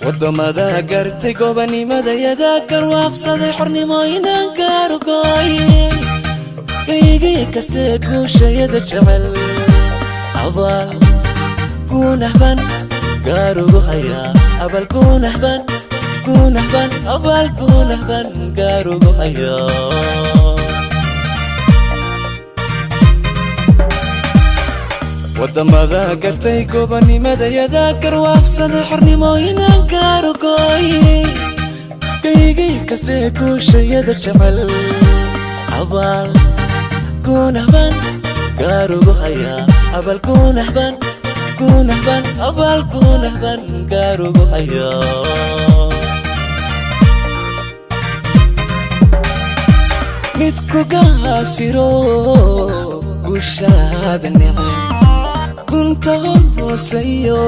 wadamada gartay gobanimada yada garwaaqsaday xornimooyinan gaarugooy gaygii kaste guushayada jecel abal gunahban gaarugu haya abal gunahban abal gunahban gaarugu haya wadamada gartay gobanimada yada garwaaqsaday xornimooyinan gaarugooy gaygii kaste guushayada jecel abal gunahban gaarugu haya abal gunahban abal gunahban gaarugu haya midku gaasiro gushada nicay كنت هوسيو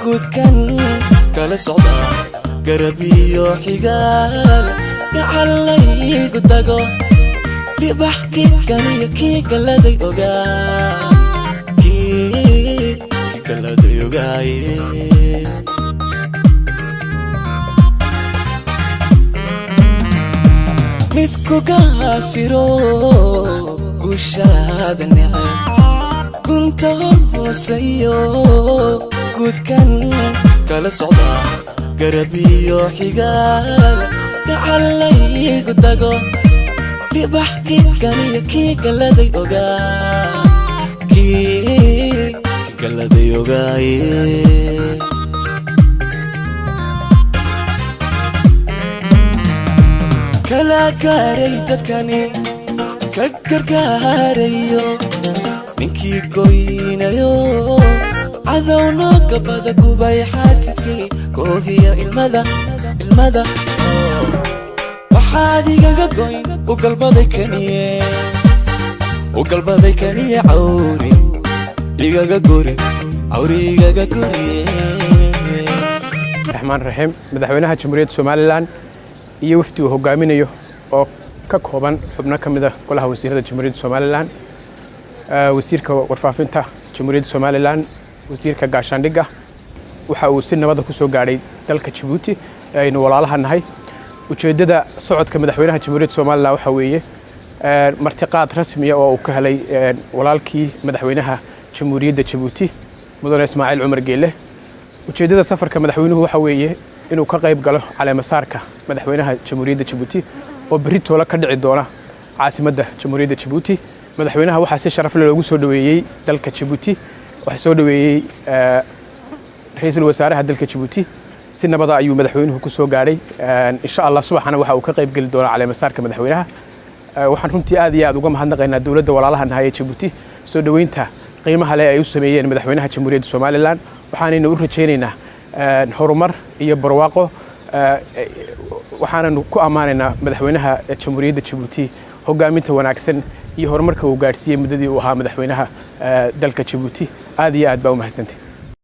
كودكن كلا صعدا قربي وحقال كعلي قدقو لي بحكي كان يكي كلا دي اوغا كي كلا دي اوغاي ميتكو قاسيرو قشاد النعم كنت هوسيو كودكن كلا صعدا قربي وحقال كعلي قدقو لي بحكي كان يكي كلا دي اوغا كي كلا دي اوغاي كلا قاريتكني كقرقاريو منكي قوينيو عذونا قبضا قباي حاسكي كوهي المدى وحادي قوين وقلبضي كنيه عوري لقا قوري عوري قوري الرحمن الرحيم مدحوينها جمهورية سوماليلاند iyo wafdi uu hogaaminayo oo ka kooban xubno kamid ah golaha wasiirada Jamhuuriyadda Soomaaliland wasiirka warfaafinta Jamhuuriyadda Soomaaliland wasiirka gaashaandhigga waxa uu si nabad ah ku soo gaaray dalka Djibouti aynu walaalaha nahay ujeedada socodka madaxweynaha Jamhuuriyadda Soomaaliland waxa weeye martiqaad rasmi ah oo uu ka helay walaalkii madaxweynaha Jamhuuriyadda Djibouti mudane Ismaaciil Cumar Geele ujeedada safarka madaxweynuhu waxa weeye inuu ka qayb galo caleemasaarka madaxweynaha Jamhuuriyadda Djibouti oo berito la ka dhici doona caasimadda Jamhuuriyadda Djibouti madaxweynaha waxa si sharaf leh loogu soo dhaweeyay dalka Djibouti waxa soo dhaweeyay ra'iisul wasaaraha dalka Djibouti si nabad ah ayuu madaxweynuhu ku soo gaaray insha Allah subaxana waxa uu ka qayb gali doona caleemasaarka madaxweynaha waxaan runtii aad iyo aad uga mahadnaqaynaa dawladda walaalaha nahay Djibouti soo dhaweynta qiimaha leh ay u sameeyeen madaxweynaha Jamhuuriyadda Soomaaliland waxaanaynu u rajaynaynaa horumar iyo barwaaqo waxaanu ku amaanaynaa madaxweynaha Jamhuuriyadda Djibouti hogaaminta wanaagsan iyo horumarka uu gaarsiiyay muddadii uu ahaa madaxweynaha dalka Djibouti aad iyo aad baa u mahadsantahay